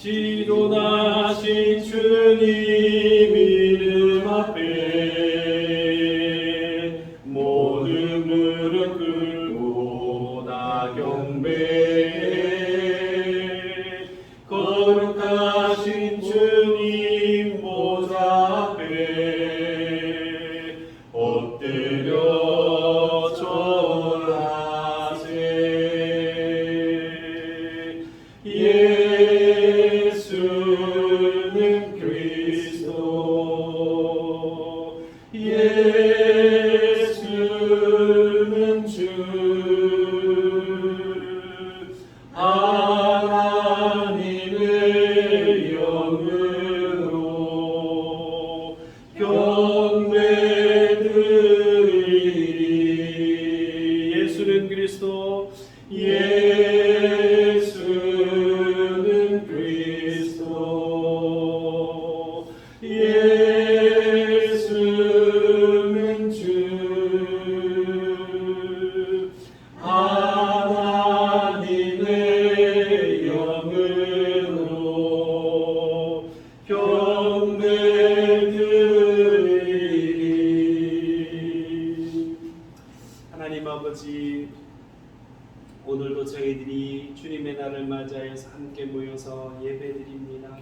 지존하신 주님 이름 앞에 모든 무릎 꿇고 다 경배해. 거룩하신 주님 보좌 앞에 엎드려 절하세. 예수는 그리스도, 예수는 주, 하나님의 영으로 경배드리리. 예수는 그리스도, 예수는 그리스도, 예수는 주, 하나님의 영으로 경배드리리. 하나님 아버지, 오늘도 저희들이 주님의 날을 맞이해서 함께 모여서 예배드립니다.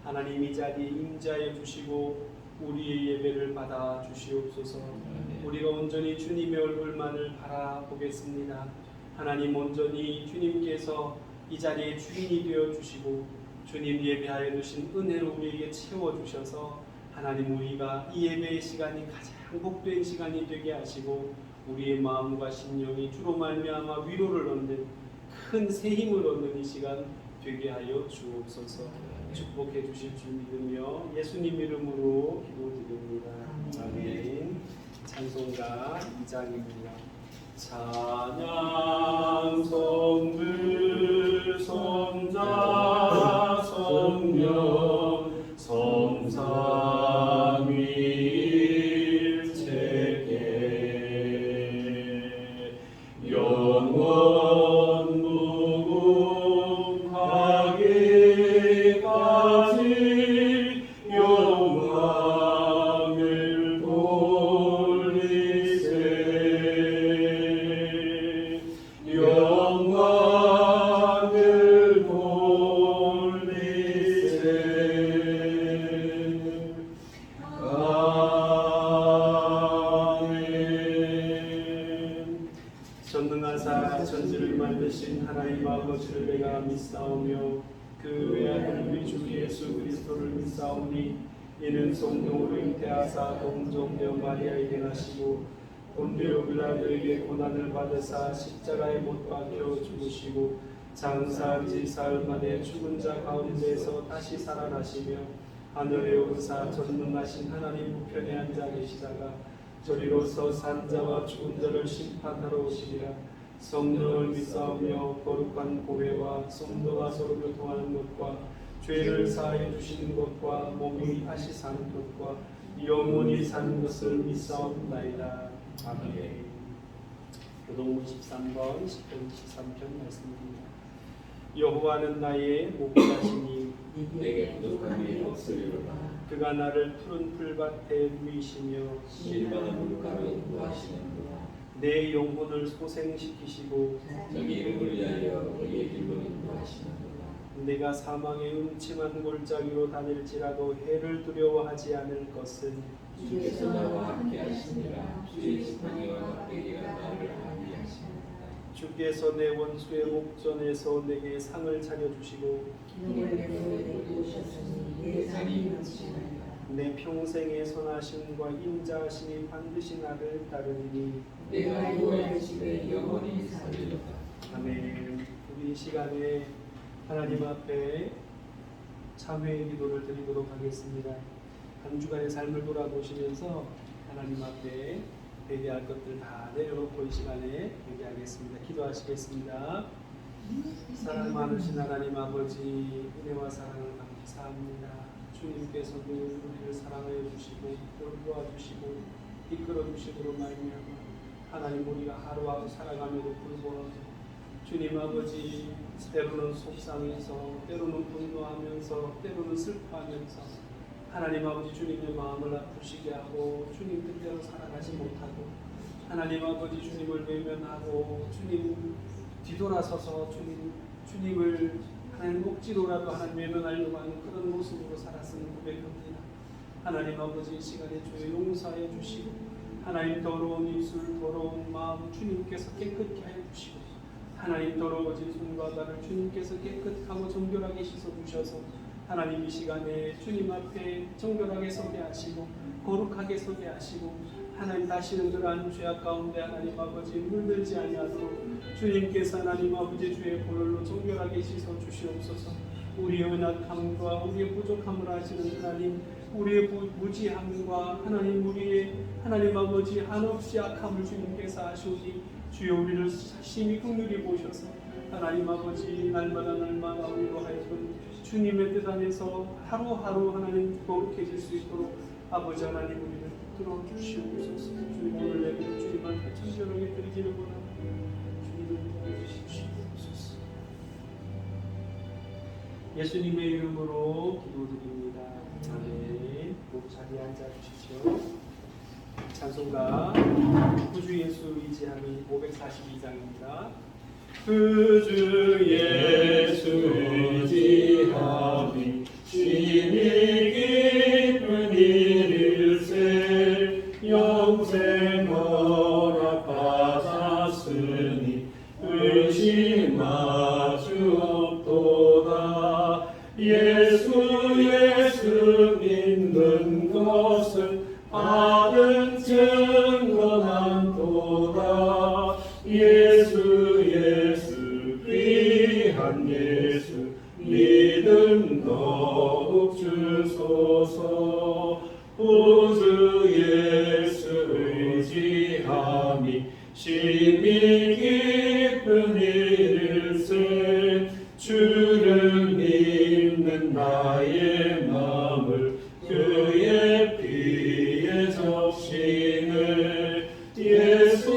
하나님, 이 자리에 임재하여 주시고 우리의 예배를 받아 주시옵소서. 우리가 온전히 주님의 얼굴만을 바라보겠습니다. 하나님, 온전히 주님께서 이 자리의 주인이 되어 주시고 주님 예배하여 주신 은혜로 우리에게 채워 주셔서 하나님, 우리가 이 예배의 시간이 가장 복된 시간이 되게 하시고 우리의 마음과 심령이 주로 말미암아 위로를 얻는 큰 새 힘을 얻는 이 시간 되게 하여 주옵소서. 축복해 주실 줄 믿으며 예수님 이름으로 기도드립니다. 아멘. 찬송가 2장입니다. 찬양 성부 성자 성령 성삼위일체계 영원 무궁하게까지 영광을 돌리세. 영광을 돌리세. 아멘. 전능하사 천지를 만드신 하나님 아버지를 내가 믿사오며 그 외아들 우리 주 예수 그리스도를 믿사오니 이는 성령으로 잉태하사 동정녀 마리아에게 나시고 본디오 빌라도에게 고난을 받으사 십자가에 못 박혀 죽으시고 장사한 지 사흘 만에 죽은 자 가운데서 다시 살아나시며 하늘에 오르사 전능하신 하나님 우편에 앉아 계시다가 저리로서 산자와 죽은 자를 심판하러 오시리라. 성령을 믿사오며 거룩한 교회와 성도가 서로 교통하는 것과 죄를 사하여 주시는 것과 몸이 다시 사는 것과 영원히 사는 것을 믿사옵나이다. 아멘. 교동문 13번 10편 13편 말씀입니다. 여호와는 나의 목자시니 내게 부족함이 없으리로다. 그가 나를 푸른 풀밭에 누이시며 실만한 물가로 인도하시는도다. 내 영혼을 소생시키시고 자기 이름을 위하여 그의 길로 인도하시는도다. 내가 사망의 음침한 골짜기로 다닐지라도 해를 두려워하지 않을 것은 주께서 나와 함께 하시니라. 주의 지팡이와 막대기가 나를 안위하시니라. 주께서 내 원수의 목전에서 내게 상을 차려주시고 내 평생의 선하심과 인자하심이 반드시 나를 따르리니 내가 여호와의 집에 영원히 살리로다. 아멘. 우리 이 시간에 하나님 앞에 참회의 기도를 드리도록 하겠습니다. 한 주간의 삶을 돌아보시면서 하나님 앞에 회개할 것들 다 내려놓고 이 시간에 회개하겠습니다. 기도하시겠습니다. 사랑 많으신 하나님 아버지, 은혜와 사랑을 감사합니다. 주님께서도 우리를 사랑해 주시고 돌보아 주시고 이끌어 주시므로 말미암아 하나님, 우리가 하루하루 살아가면서 불구하고 주님 아버지 때로는 속상해서, 때로는 분노하면서, 때로는 슬퍼하면서 하나님 아버지 주님의 마음을 아프시게 하고 주님 뜻대로 살아가지 못하고 하나님 아버지 주님을 외면하고 주님 뒤돌아서서 주님을 하나님 억지로라도 하나님 외면하려고 하는 그런 모습으로 살았으면 고백합니다. 하나님 아버지 이 시간에 주의 용서해 주시고 하나님 더러운 입술 더러운 마음 주님께서 깨끗게 하여 주시고 하나님 더러워진 손과 발을 주님께서 깨끗하고 정결하게 씻어 주셔서 하나님 이 시간에 주님 앞에 정결하게 서게 하시고 거룩하게 서게 하시고 하나님 다시는 그러한 죄악 가운데 하나님 아버지 물들지 아니하도록 주님께서 하나님 아버지 주의 보혈로 정결하게 씻어 주시옵소서. 우리의 연약함과 우리의 부족함을 아시는 하나님, 우리의 무지함과 하나님 우리의 하나님 아버지 한없이 악함을 주님께서 아시오니 주여 우리를 심히 긍휼히 보셔서 하나님 아버지 날마다 위로하여금 주님의 뜻 안에서 하루하루 하나님 거룩해질 수 있도록 아버지 하나님 우리를 붙들어 주시옵소서. 주님 오늘 예배를 주님 앞에 청결하게 드리기를 원합니다. 주님을 도와주시옵소서. 예수님의 이름으로 기도드립니다. 아멘. 꼭 자리에 앉아주시죠. 찬송가 구주 예수 의지함이 542장입니다. 구주 예수 의지함이 심히 깊은 일일세 영생 허락받았으니 의심할 수 없도다. 예수 믿는 것은 받은 증거난도다. 예수 귀한 예수 믿음 더욱 주소서. 구주 예수 의지함이 심히 깊은 일일세 주를 믿는 나의 마음을 그의 피에 적시네. 예수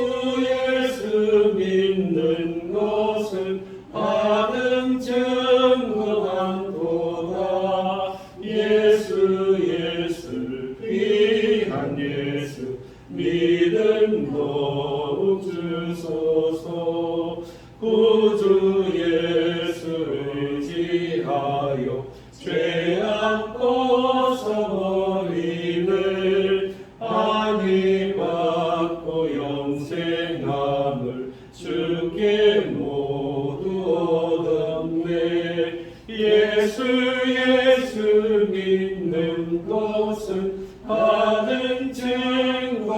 믿는 것은 받은 증거난도다. 예수 귀한 예수 믿음 더욱 주소서. 구주 예수 의지하여 죄악 벗어버리네. 안위 받고 영생함을 주께 모두 얻었네. 예수 믿는 것은 받은 증거난도다.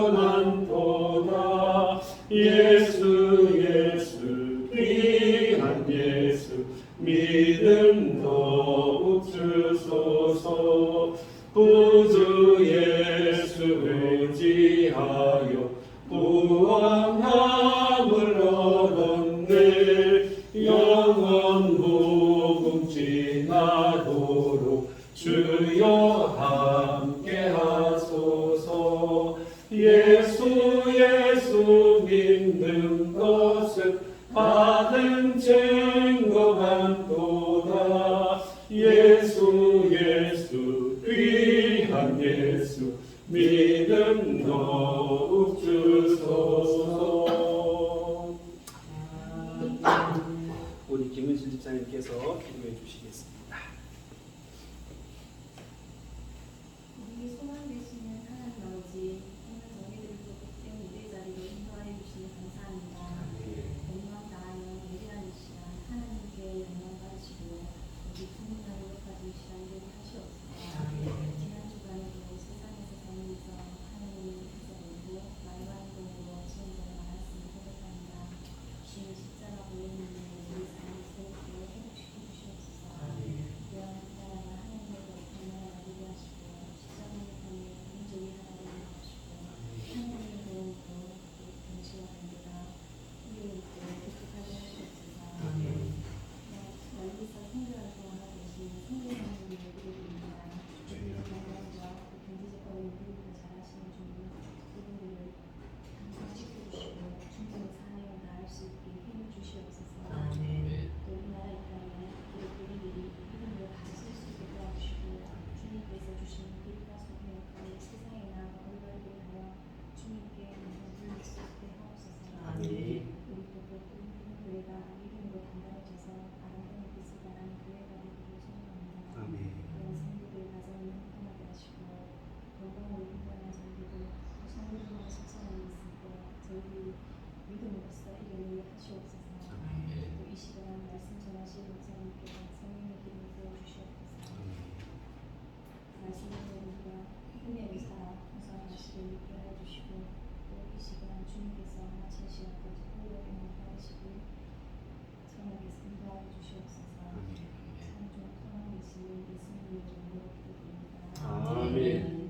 예수 귀한 예수 믿음 더욱 주소서. 구주 예수 의지하여 구원함을 얻었네. 영원 복음 지나도록 주여 함께 하소서. 예수 믿는 것은 받은 증거난도다. 예수 귀한 예수 믿음 더욱 주소서. 우리 김은실 집사님께서 기도해 주시겠습니다. 있게 하여 주시고 또 이 시간 주님께서 하시는 그 특별히 받으시고 전하께서 인도하여 주시옵소서. 참종 통하신 예수님의 이름으로 기도드립니다. 아멘.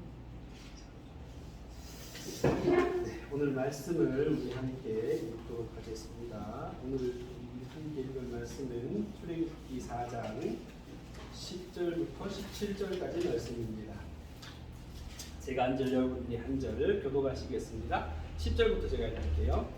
네, 오늘 말씀을 우리 함께 읽도록 하겠습니다. 오늘 우리 함께 읽을 말씀은 출애굽기 4장 10절부터 17절까지 말씀입니다. 제가 한 절, 여러분들이 한 절 교독하시겠습니다. 10절부터 제가 읽을게요.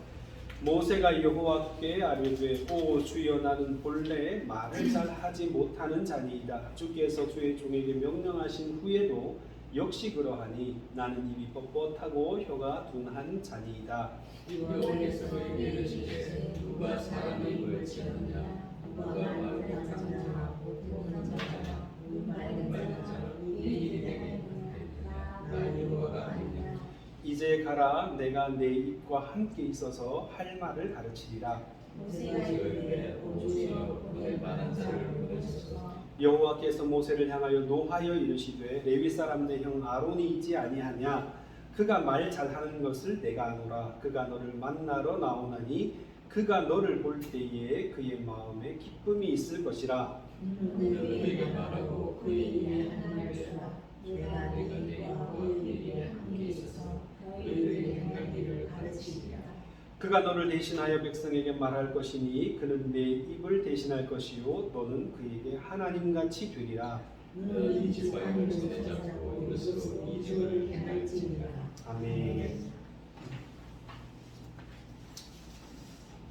모세가 여호와께 아뢰되 오 주여 나는 본래 말을 잘 하지 못하는 자니이다. 주께서 주의 종에게 명령하신 후에도 역시 그러하니 나는 입이 뻣뻣하고 혀가 둔한 자니이다. 여호와께서 내게 이르시되 누가 사람의 입을 치느냐 누가 말을 못하는 자하고 못하는 자라 맑은 자라 네 일이 되게 나 여호와가 아니냐. 이제 가라 내가 내 입과 함께 있어서 할 말을 가르치리라. 모세가 이르되 오 주여 너의 말한 자를 보내소서. 여호와께서 모세를 향하여 노하여 이르시되 레위 사람 내 형 아론이 있지 아니하냐. 그가 말 잘하는 것을 내가 아노라. 그가 너를 만나러 나오나니 그가 너를 볼 때에 그의 마음에 기쁨이 있을 것이라. 너에게 말하고 그의 입에 하나님을 주라. 내가 내 입과 그의 입에 함께 있어서 너희에게 행할 일을 가르치리라. 그가 너를 대신하여 백성에게 말할 것이니 그는 내 입을 대신할 것이요 너는 그에게 하나님같이 되리라. 너는 이 지파를 손에 잡고 이것으로 이 주를 행할지니라. 아멘.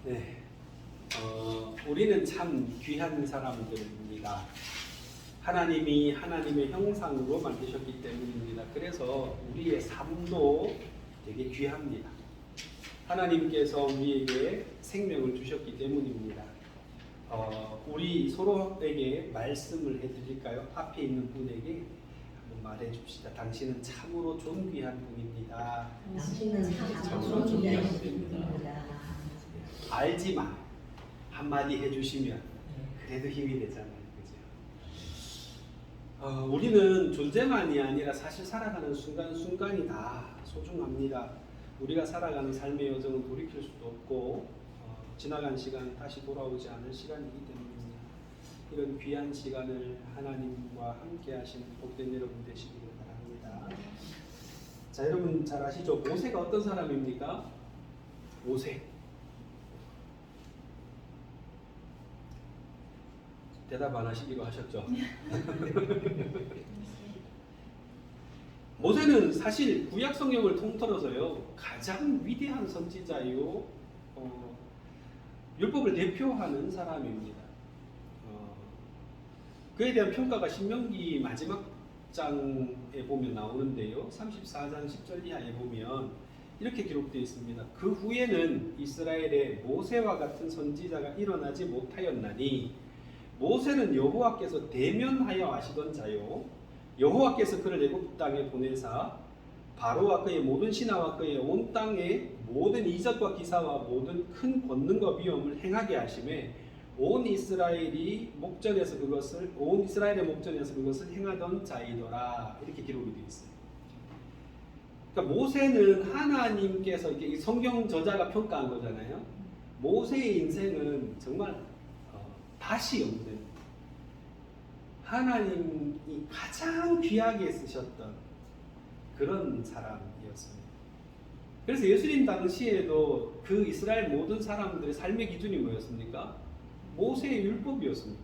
네, 우리는 참 귀한 사람들입니다. 하나님이 하나님의 형상으로 만드셨기 때문입니다. 그래서 우리의 삶도 되게 귀합니다. 하나님께서 우리에게 생명을 주셨기 때문입니다. 우리 서로에게 말씀을 해드릴까요? 앞에 있는 분에게 한번 말해줍시다. 당신은 참으로 존귀한 분입니다. 당신은 참으로 존귀한 분입니다. 알지만 한마디 해주시면 그래도 힘이 되잖아요. 그죠? 우리는 존재만이 아니라 사실 살아가는 순간순간이 다 소중합니다. 우리가 살아가는 삶의 여정은 돌이킬 수도 없고 지나간 시간 다시 돌아오지 않을 시간이기 때문입니다. 이런 귀한 시간을 하나님과 함께 하신 복된 여러분 되시기를 바랍니다. 자, 여러분 잘 아시죠? 모세가 어떤 사람입니까? 모세. 대답 안 하시기로 하셨죠? 모세는 사실 구약 성경을 통틀어서요 가장 위대한 선지자요 율법을 대표하는 사람입니다. 그에 대한 평가가 신명기 마지막 장에 보면 나오는데요, 34장 10절 이하에 보면 이렇게 기록되어 있습니다. 그 후에는 이스라엘에 모세와 같은 선지자가 일어나지 못하였나니 모세는 여호와께서 대면하여 아시던 자요 여호와께서 그를 애굽 땅에 보내사 바로와 그의 모든 신하와 그의 온 땅에 모든 이적과 기사와 모든 큰 권능과 위엄을 행하게 하심에 온 이스라엘의 목전에서 그것을 행하던 자이더라. 이렇게 기록이 되어 있어요. 그러니까 모세는 하나님께서 이렇게 성경 저자가 평가한 거잖아요. 모세의 인생은 정말 다시 없는 하나님이 가장 귀하게 쓰셨던 그런 사람이었습니다. 그래서 예수님 당시에도 그 이스라엘 모든 사람들의 삶의 기준이 뭐였습니까? 모세의 율법이었습니다.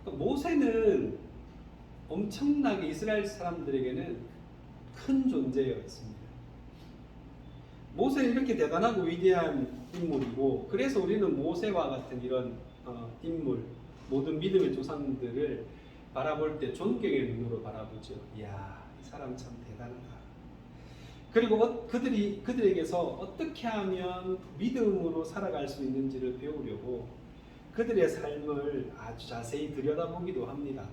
그러니까 모세는 엄청나게 이스라엘 사람들에게는 큰 존재였습니다. 모세는 이렇게 대단하고 위대한 인물이고, 그래서 우리는 모세와 같은 이런 인물, 모든 믿음의 조상들을 바라볼 때 존경의 눈으로 바라보죠. 이야, 이 사람 참 대단하다. 그리고 그들에게서 어떻게 하면 믿음으로 살아갈 수 있는지를 배우려고 그들의 삶을 아주 자세히 들여다보기도 합니다.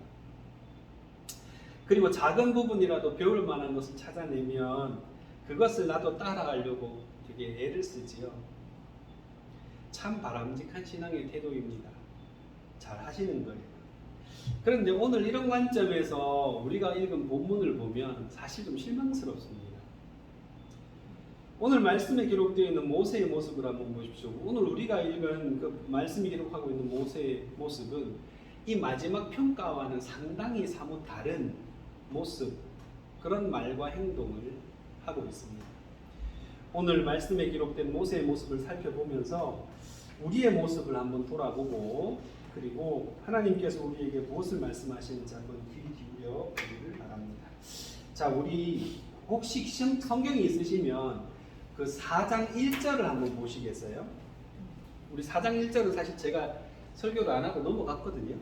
그리고 작은 부분이라도 배울 만한 것을 찾아내면 그것을 나도 따라가려고 되게 애를 쓰지요. 참 바람직한 신앙의 태도입니다. 잘 하시는 거예요. 그런데 오늘 이런 관점에서 우리가 읽은 본문을 보면 사실 좀 실망스럽습니다. 오늘 말씀에 기록되어 있는 모세의 모습을 한번 보십시오. 오늘 우리가 읽은 그 말씀이 기록하고 있는 모세의 모습은 이 마지막 평가와는 상당히 사뭇 다른 모습, 그런 말과 행동을 하고 있습니다. 오늘 말씀에 기록된 모세의 모습을 살펴보면서 우리의 모습을 한번 돌아보고, 그리고 하나님께서 우리에게 무엇을 말씀하시는지 한번 귀 기울여 보기를 바랍니다. 자, 우리 혹시 성경이 있으시면 그 4장 1절을 한번 보시겠어요? 우리 4장 1절은 사실 제가 설교를 안 하고 넘어갔거든요.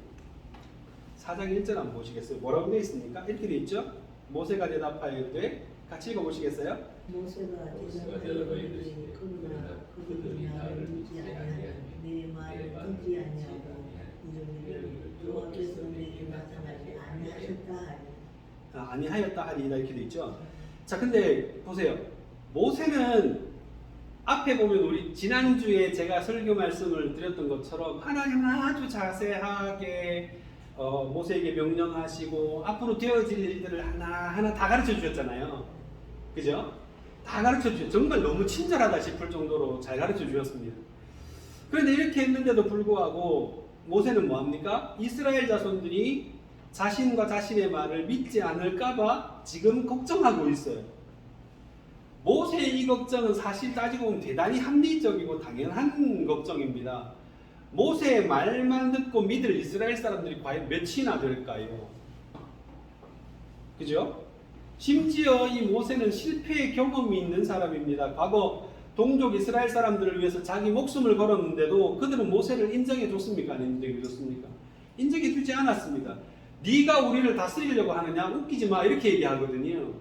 4장 1절 한번 보시겠어요? 뭐라고 되어 있습니까? 이렇게 되어 있죠? 모세가 대답하였되, 같이 읽어보시겠어요? 모세가 대답하여 이르시되 그러나 그들이 나를 믿지 아니하며 내 말을 듣지 아니하고 이르기를 여호와께서 내게 나타나지 아니하셨다 하니. 아니하였다 하리이다, 이렇게 되어 있죠? 자, 근데 보세요. 모세는 앞에 보면 우리 지난주에 제가 설교 말씀을 드렸던 것처럼 하나님은 아주 자세하게 모세에게 명령하시고 앞으로 되어질 일들을 하나하나 다 가르쳐 주셨잖아요. 그죠? 다 가르쳐 주셨죠. 정말 너무 친절하다 싶을 정도로 잘 가르쳐 주셨습니다. 그런데 이렇게 했는데도 불구하고 모세는 뭐합니까? 이스라엘 자손들이 자신과 자신의 말을 믿지 않을까봐 지금 걱정하고 있어요. 모세의 이 걱정은 사실 따지고 보면 대단히 합리적이고 당연한 걱정입니다. 모세의 말만 듣고 믿을 이스라엘 사람들이 과연 몇이나 될까요? 그죠? 심지어 이 모세는 실패의 경험이 있는 사람입니다. 과거 동족 이스라엘 사람들을 위해서 자기 목숨을 걸었는데도 그들은 모세를 인정해 줬습니까? 안 인정해 줬습니까? 인정해 주지 않았습니다. 네가 우리를 다스리려고 하느냐? 웃기지 마, 이렇게 얘기하거든요.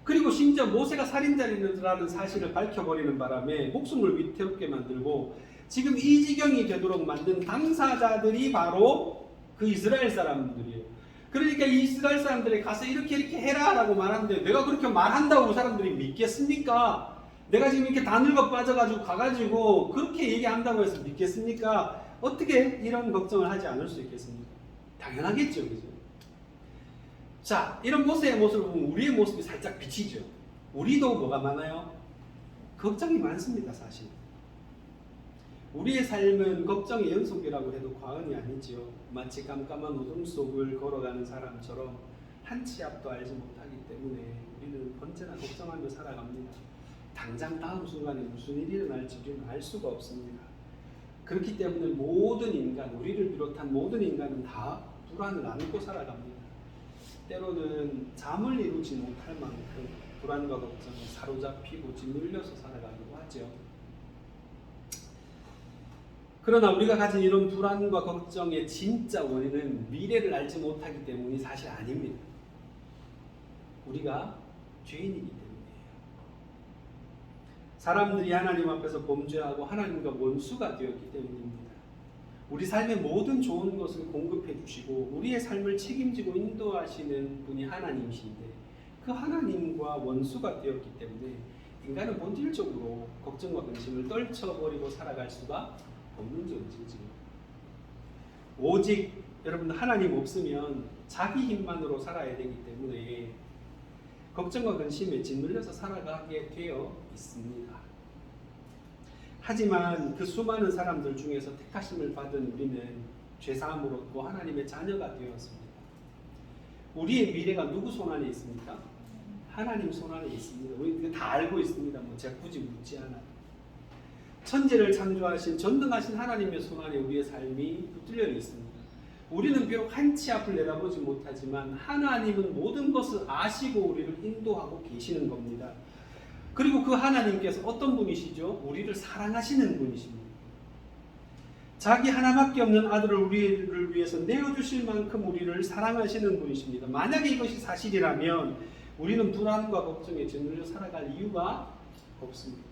그리고 심지어 모세가 살인자라는 사실을 밝혀버리는 바람에 목숨을 위태롭게 만들고 지금 이 지경이 되도록 만든 당사자들이 바로 그 이스라엘 사람들이에요. 그러니까 이 이스라엘 사람들이 가서 이렇게 해라 라고 말하는데 내가 그렇게 말한다고 사람들이 믿겠습니까? 내가 지금 이렇게 다 늙어 빠져가지고 가가지고 그렇게 얘기한다고 해서 믿겠습니까? 어떻게 이런 걱정을 하지 않을 수 있겠습니까? 당연하겠죠, 그죠? 자, 이런 모세의 모습을 보면 우리의 모습이 살짝 비치죠. 우리도 뭐가 많아요? 걱정이 많습니다, 사실. 우리의 삶은 걱정의 연속이라고 해도 과언이 아니지요. 마치 깜깜한 어둠 속을 걸어가는 사람처럼 한 치 앞도 알지 못하기 때문에 우리는 언제나 걱정하며 살아갑니다. 당장 다음 순간에 무슨 일이 일어날지 우리는 알 수가 없습니다. 그렇기 때문에 모든 인간, 우리를 비롯한 모든 인간은 다 불안을 안고 살아갑니다. 때로는 잠을 이루지 못할 만큼 불안과 걱정에 사로잡히고 짓눌려서 살아가기도 하죠. 그러나 우리가 가진 이런 불안과 걱정의 진짜 원인은 미래를 알지 못하기 때문이 사실 아닙니다. 우리가 죄인이기 때문이에요. 사람들이 하나님 앞에서 범죄하고 하나님과 원수가 되었기 때문입니다. 우리 삶의 모든 좋은 것을 공급해 주시고 우리의 삶을 책임지고 인도하시는 분이 하나님이신데 그 하나님과 원수가 되었기 때문에 인간은 본질적으로 걱정과 근심을 떨쳐버리고 살아갈 수가 없는 존재죠. 오직 여러분 하나님 없으면 자기 힘만으로 살아야 되기 때문에 걱정과 근심에 짓눌려서 살아가게 되어 있습니다. 하지만 그 수많은 사람들 중에서 택하심을 받은 우리는 죄사함을 얻고 하나님의 자녀가 되었습니다. 우리의 미래가 누구 손 안에 있습니까? 하나님 손 안에 있습니다. 우리 다 알고 있습니다. 제가 굳이 묻지 않아요. 천지를 창조하신 전능하신 하나님의 손 안에 우리의 삶이 붙들려 있습니다. 우리는 비록 한 치 앞을 내다보지 못하지만 하나님은 모든 것을 아시고 우리를 인도하고 계시는 겁니다. 그리고 그 하나님께서 어떤 분이시죠? 우리를 사랑하시는 분이십니다. 자기 하나밖에 없는 아들을 우리를 위해서 내어주실 만큼 우리를 사랑하시는 분이십니다. 만약에 이것이 사실이라면 우리는 불안과 걱정에 짓눌려 살아갈 이유가 없습니다.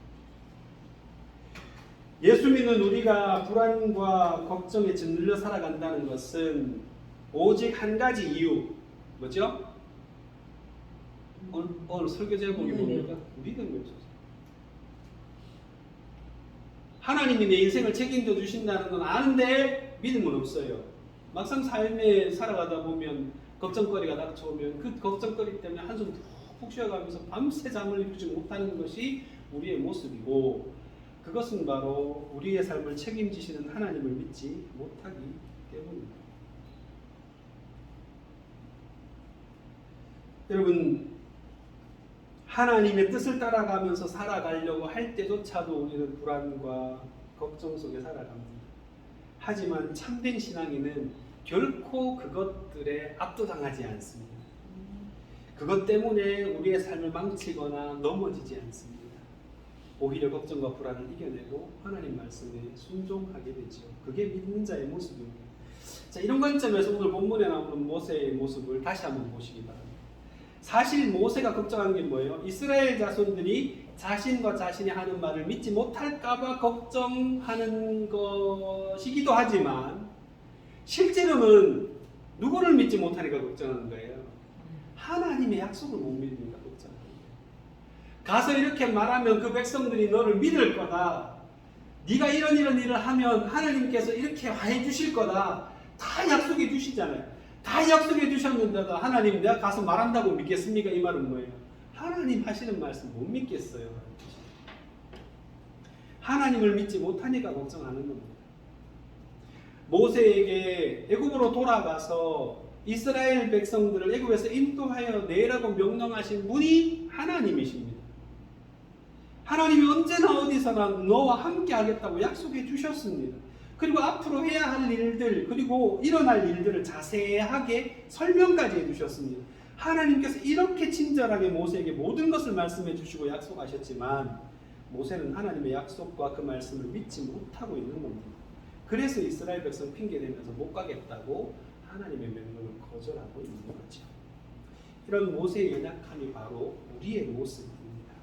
예수 믿는 우리가 불안과 걱정에 짓눌려 살아간다는 것은 오직 한 가지 이유, 뭐죠? 오늘 설교 제목이 뭡니까? 믿음이 없어서. 하나님이 내 인생을 책임져 주신다는 건 아는데 믿음은 없어요. 막상 삶에 살아가다 보면 걱정거리가 닥쳐오면 그 걱정거리 때문에 한숨 푹 푹 쉬어가면서 밤새 잠을 이루지 못하는 것이 우리의 모습이고, 그것은 바로 우리의 삶을 책임지시는 하나님을 믿지 못하기 때문입니다. 여러분, 하나님의 뜻을 따라가면서 살아가려고 할 때조차도 우리는 불안과 걱정 속에 살아갑니다. 하지만 참된 신앙인은 결코 그것들에 압도당하지 않습니다. 그것 때문에 우리의 삶을 망치거나 넘어지지 않습니다. 오히려 걱정과 불안을 이겨내고 하나님 말씀에 순종하게 되죠. 그게 믿는 자의 모습입니다. 자, 이런 관점에서 오늘 본문에 나오는 모세의 모습을 다시 한번 보시기 바랍니다. 사실 모세가 걱정한 게 뭐예요? 이스라엘 자손들이 자신과 자신이 하는 말을 믿지 못할까봐 걱정하는 것이기도 하지만, 실제로는 누구를 믿지 못하니까 걱정하는 거예요? 하나님의 약속을 못 믿으니까 걱정하는 거예요. 가서 이렇게 말하면 그 백성들이 너를 믿을 거다. 네가 이런 일을 하면 하나님께서 이렇게 해 주실 거다. 다 약속해 주시잖아요. 다 약속해 주셨는데도 하나님 내가 가서 말한다고 믿겠습니까? 이 말은 뭐예요? 하나님 하시는 말씀 못 믿겠어요. 하나님을 믿지 못하니까 걱정하는 겁니다. 모세에게 애굽으로 돌아가서 이스라엘 백성들을 애굽에서 인도하여 내라고 명령하신 분이 하나님이십니다. 하나님이 언제나 어디서나 너와 함께 하겠다고 약속해 주셨습니다. 그리고 앞으로 해야 할 일들, 그리고 일어날 일들을 자세하게 설명까지 해주셨습니다. 하나님께서 이렇게 친절하게 모세에게 모든 것을 말씀해 주시고 약속하셨지만, 모세는 하나님의 약속과 그 말씀을 믿지 못하고 있는 겁니다. 그래서 이스라엘 백성 핑계대면서 못 가겠다고 하나님의 명령을 거절하고 있는 거죠. 이런 모세의 연약함이 바로 우리의 모습입니다.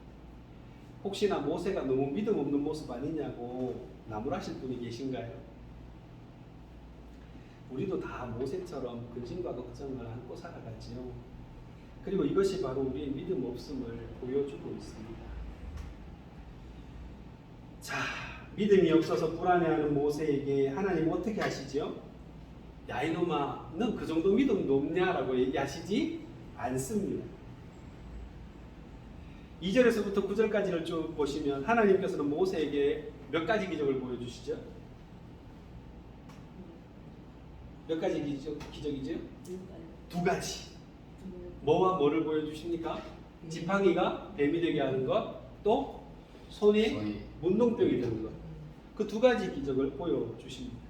혹시나 모세가 너무 믿음 없는 모습 아니냐고 나무라실 분이 계신가요? 우리도 다 모세처럼 근심과 걱정을 안고 살아가지요. 그리고 이것이 바로 우리의 믿음 없음을 보여주고 있습니다. 자, 믿음이 없어서 불안해하는 모세에게 하나님은 어떻게 하시죠? 야 이놈아, 넌 그 정도 믿음도 없냐라고 얘기하시지 않습니다. 2절에서부터 9절까지를 쭉 보시면 하나님께서는 모세에게 몇 가지 기적을 보여주시죠? 몇 가지 기적이죠? 두 가지. 뭐와 뭐를 보여주십니까? 지팡이가 뱀이 되게 하는 것, 또 손이 문둥병이 되는 것. 그 두 가지 기적을 보여주십니다.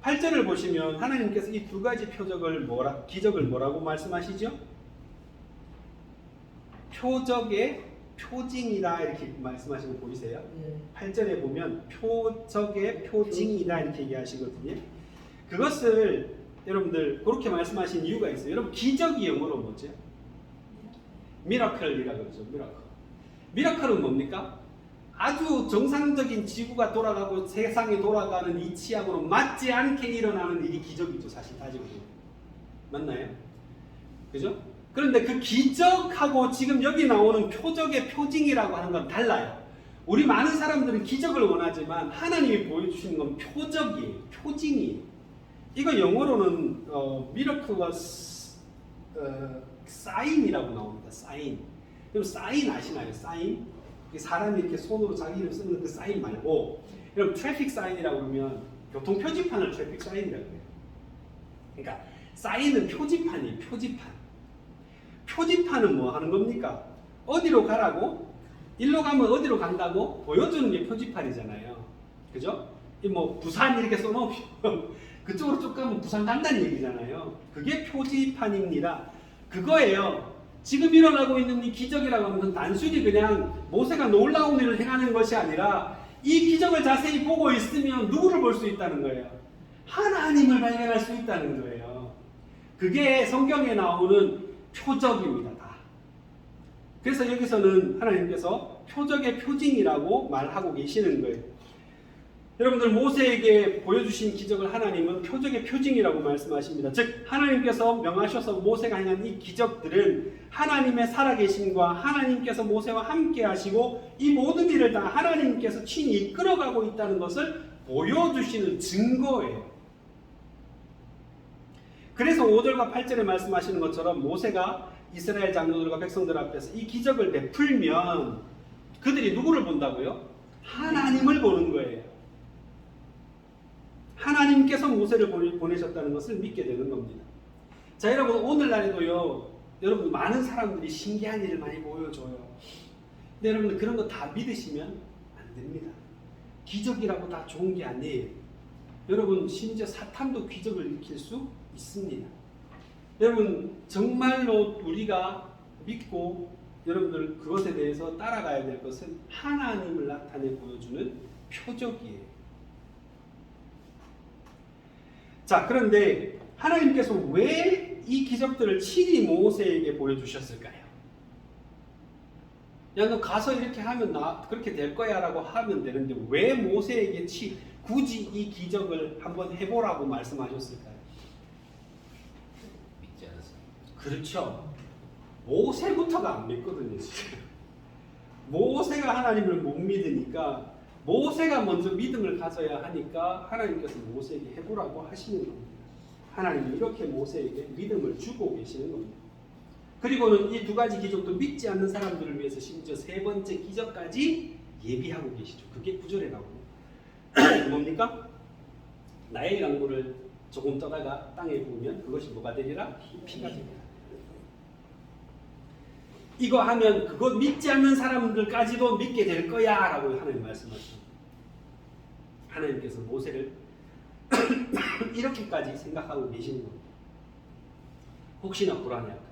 8절을 보시면 하나님께서 이 두 가지 기적을 뭐라고 말씀하시죠? 표적의 표징이다 이렇게 말씀하시는 거 보이세요? 8절에 보면 표적의 표징이다 이렇게 얘기하시거든요. 그것을 여러분들 그렇게 말씀하신 이유가 있어요. 여러분 기적이 영어로 뭐죠? 미라클이라고 그러죠. 미라클은 뭡니까? 아주 정상적인 지구가 돌아가고 세상이 돌아가는 이치하고는 맞지 않게 일어나는 일이 기적이죠. 사실 따지고 보면. 맞나요? 그죠? 그런데 그 기적하고 지금 여기 나오는 표적의 표징이라고 하는 건 달라요. 우리 많은 사람들은 기적을 원하지만 하나님이 보여주시는 건 표적이에요. 표징이에요. 이거 영어로는 미러클과 사인이라고 나옵니다. 사인. 그럼 사인 아시나요? 사인? 사람이 이렇게 손으로 자기 이름 쓰는 그 사인 말고, 여러분 트래픽 사인이라고 그러면 교통 표지판을 트래픽 사인이라고 해요. 그러니까 사인은 표지판이에요. 표지판은 뭐 하는 겁니까? 어디로 가라고? 일로 가면 어디로 간다고 보여주는 게 표지판이잖아요. 그죠? 뭐 부산 이렇게 써놓으면 그쪽으로 쭉 가면 부산 간다는 얘기잖아요. 그게 표지판입니다. 그거예요. 지금 일어나고 있는 이 기적이라고 하는 건 단순히 그냥 모세가 놀라운 일을 행하는 것이 아니라 이 기적을 자세히 보고 있으면 누구를 볼 수 있다는 거예요? 하나님을 발견할 수 있다는 거예요. 그게 성경에 나오는 표적입니다. 다. 그래서 여기서는 하나님께서 표적의 표징이라고 말하고 계시는 거예요. 여러분들 모세에게 보여주신 기적을 하나님은 표적의 표징이라고 말씀하십니다. 즉 하나님께서 명하셔서 모세가 행한 이 기적들은 하나님의 살아계심과 하나님께서 모세와 함께 하시고 이 모든 일을 다 하나님께서 친히 이끌어가고 있다는 것을 보여주시는 증거예요. 그래서 5절과 8절에 말씀하시는 것처럼 모세가 이스라엘 장로들과 백성들 앞에서 이 기적을 베풀면 그들이 누구를 본다고요? 하나님을 보는 거예요. 하나님께서 모세를 보내셨다는 것을 믿게 되는 겁니다. 자, 여러분 오늘날에도요, 여러분 많은 사람들이 신기한 일을 많이 보여줘요. 근데 여러분 그런 거 다 믿으시면 안 됩니다. 기적이라고 다 좋은 게 아니에요. 여러분 심지어 사탄도 기적을 일으킬 수 있습니다. 여러분 정말로 우리가 믿고 여러분들 그것에 대해서 따라가야 될 것은 하나님을 나타내 보여주는 표적이에요. 자, 그런데 하나님께서 왜 이 기적들을 친히 모세에게 보여주셨을까요? 야, 너 가서 이렇게 하면 나 그렇게 될 거야 라고 하면 되는데 왜 모세에게 굳이 이 기적을 한번 해보라고 말씀하셨을까요? 믿지 않았어요. 그렇죠. 모세부터가 안 믿거든요, 지금. 모세가 하나님을 못 믿으니까 모세가 먼저 믿음을 가져야 하니까 하나님께서 모세에게 해보라고 하시는 겁니다. 하나님이 이렇게 모세에게 믿음을 주고 계시는 겁니다. 그리고는 이 두 가지 기적도 믿지 않는 사람들을 위해서 심지어 세 번째 기적까지 예비하고 계시죠. 그게 9절에 나오고 뭡니까? 나의 강물을 조금 떠다가 땅에 부으면 그것이 뭐가 되리라? 피가 되리라. 이거 하면 그거 믿지 않는 사람들까지도 믿게 될 거야 라고 하나님 말씀하십니다. 하나님께서 모세를 이렇게까지 생각하고 계시는 겁니다. 혹시나 불안해할까?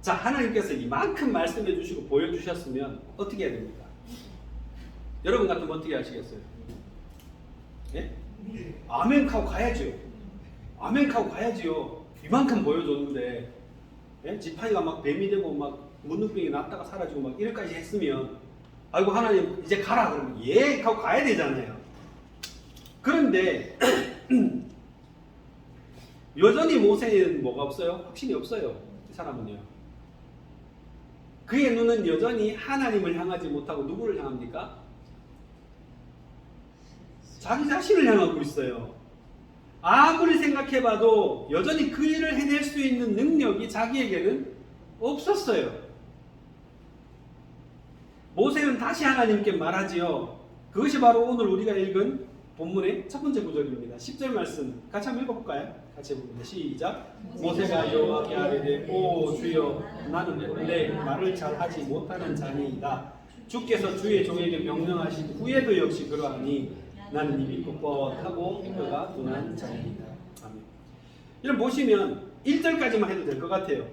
자, 하나님께서 이만큼 말씀해 주시고 보여주셨으면 어떻게 해야 됩니까? 여러분 같으면 어떻게 하시겠어요? 예? 아멘 하고 가야죠. 아멘 하고 가야지요. 이만큼 보여줬는데 예? 지팡이가 막 뱀이 되고 막 문둥병이 났다가 사라지고 막 이렇게까지 했으면 아이고 하나님 이제 가라 그러면 예 하고 가야 되잖아요. 그런데 여전히 모세에는 뭐가 없어요? 확신이 없어요. 이 사람은요. 그의 눈은 여전히 하나님을 향하지 못하고 누구를 향합니까? 자기 자신을 향하고 있어요. 아무리 생각해봐도 여전히 그 일을 해낼 수 있는 능력이 자기에게는 없었어요. 모세는 다시 하나님께 말하지요. 그것이 바로 오늘 우리가 읽은 본문의 첫 번째 구절입니다. 10절 말씀 같이 한번 읽어볼까요? 같이 해봅니다. 시작. 모세가 여호와께 아뢰되 오 주여 나는 본래 말을 잘하지 못하는 자니이다. 주께서 주의 종에게 명령하신 후에도 역시 그러하니 나는 입이 뻣뻣하고 혀가 둔한 자입니다. 아멘. 이런 보시면 1절까지만 해도 될 것 같아요.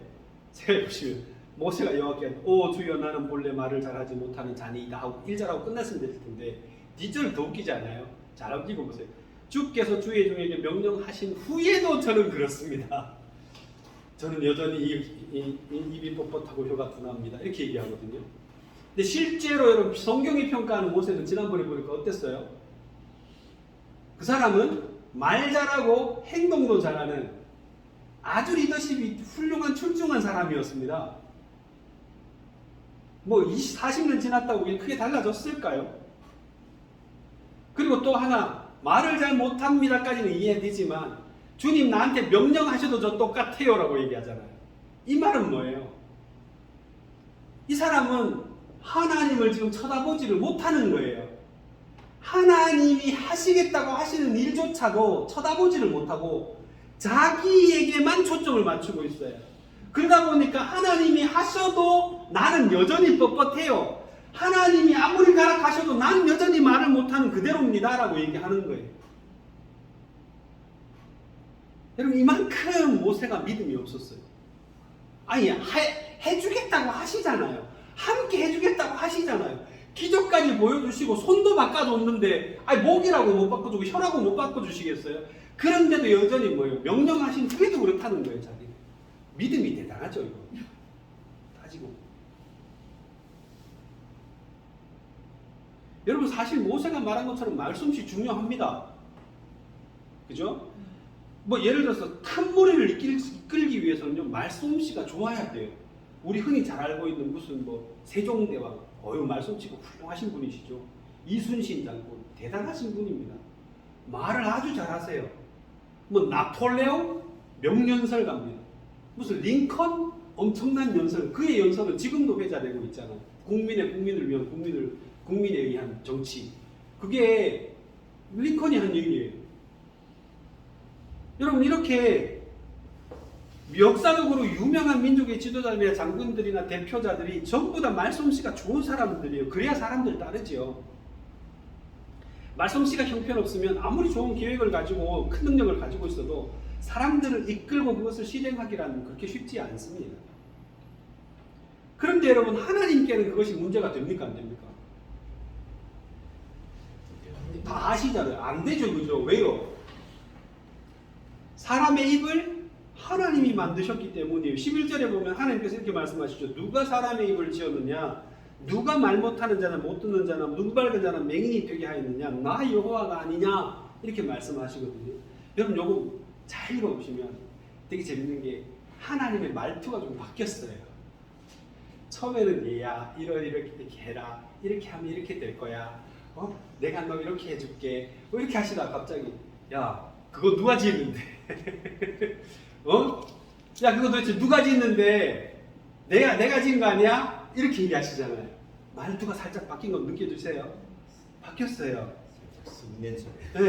제가 보시면 모세가 여호와께 오 주여 나는 본래 말을 잘하지 못하는 자니이다 하고 1절하고 끝났으면 될 텐데 뒷절 더 웃기지 않아요? 잘 읽어보세요. 주께서 주의 종에게 명령하신 후에도 저는 그렇습니다. 저는 여전히 입이 뻣뻣하고 혀가 둔합니다. 이렇게 얘기하거든요. 근데 실제로 여러분 성경이 평가하는 모세는 지난번에 보니까 어땠어요? 그 사람은 말 잘하고 행동도 잘하는 아주 리더십이 훌륭한 출중한 사람이었습니다. 뭐 40년 지났다고 크게 달라졌을까요? 그리고 또 하나 말을 잘 못합니다까지는 이해되지만 주님 나한테 명령하셔도 저 똑같아요 라고 얘기하잖아요. 이 말은 뭐예요? 이 사람은 하나님을 지금 쳐다보지를 못하는 거예요. 하나님이 하시겠다고 하시는 일조차도 쳐다보지를 못하고 자기에게만 초점을 맞추고 있어요. 그러다 보니까 하나님이 하셔도 나는 여전히 뻣뻣해요. 하나님이 아무리 가라 가셔도 난 여전히 말을 못하는 그대로입니다 라고 얘기하는 거예요. 여러분 이만큼 모세가 믿음이 없었어요. 아니 해주겠다고 하시잖아요. 함께 해주겠다고 하시잖아요. 기적까지 보여주시고 손도 바꿔줬는데 아니 목이라고 못 바꿔주고 혀라고 못 바꿔주시겠어요? 그런데도 여전히 뭐예요? 명령하신 후에도 그렇다는 거예요. 자기 믿음이 대단하죠. 이거 따지고 여러분 사실 모세가 말한 것처럼 말솜씨 중요합니다. 그죠? 뭐 예를 들어서 큰 무리를 이끌기 위해서는요 말솜씨가 좋아야 돼요. 우리 흔히 잘 알고 있는 무슨 뭐 세종대왕 말솜씨가 훌륭하신 분이시죠. 이순신 장군 대단하신 분입니다. 말을 아주 잘하세요. 뭐 나폴레옹 명연설가입니다. 무슨 링컨? 엄청난 연설. 그의 연설은 지금도 회자되고 있잖아. 국민을 위한 국민에 의한 정치. 그게 링컨이 한 얘기예요. 여러분 이렇게 역사적으로 유명한 민족의 지도자들이나 장군들이나 대표자들이 전부 다 말솜씨가 좋은 사람들이에요. 그래야 사람들 따르지요. 말솜씨가 형편없으면 아무리 좋은 계획을 가지고 큰 능력을 가지고 있어도 사람들을 이끌고 그것을 실행하기란 그렇게 쉽지 않습니다. 그런데 여러분 하나님께는 그것이 문제가 됩니까? 안 됩니까? 다 아시잖아요. 안 되죠. 그죠? 왜요? 사람의 입을 하나님이 만드셨기 때문이에요. 11절에 보면 하나님께서 이렇게 말씀하시죠. 누가 사람의 입을 지었느냐? 누가 말 못하는 자나 못 듣는 자나 눈 밝은 자나 맹인이 되게 하였느냐? 나 여호와가 아니냐? 이렇게 말씀하시거든요. 여러분 요거 잘 읽어보시면 되게 재밌는 게 하나님의 말투가 좀 바뀌었어요. 처음에는 얘야 이렇게 해라. 이렇게 하면 이렇게 될 거야. 내가 너 이렇게 해줄게. 이렇게 하시다가 갑자기 야 그거 누가 지었는데? 야 그거 도대체 누가 짓는데 내가 지은 거 아니야? 이렇게 얘기하시잖아요. 말투가 살짝 바뀐 거 느껴주세요. 바뀌었어요. 네,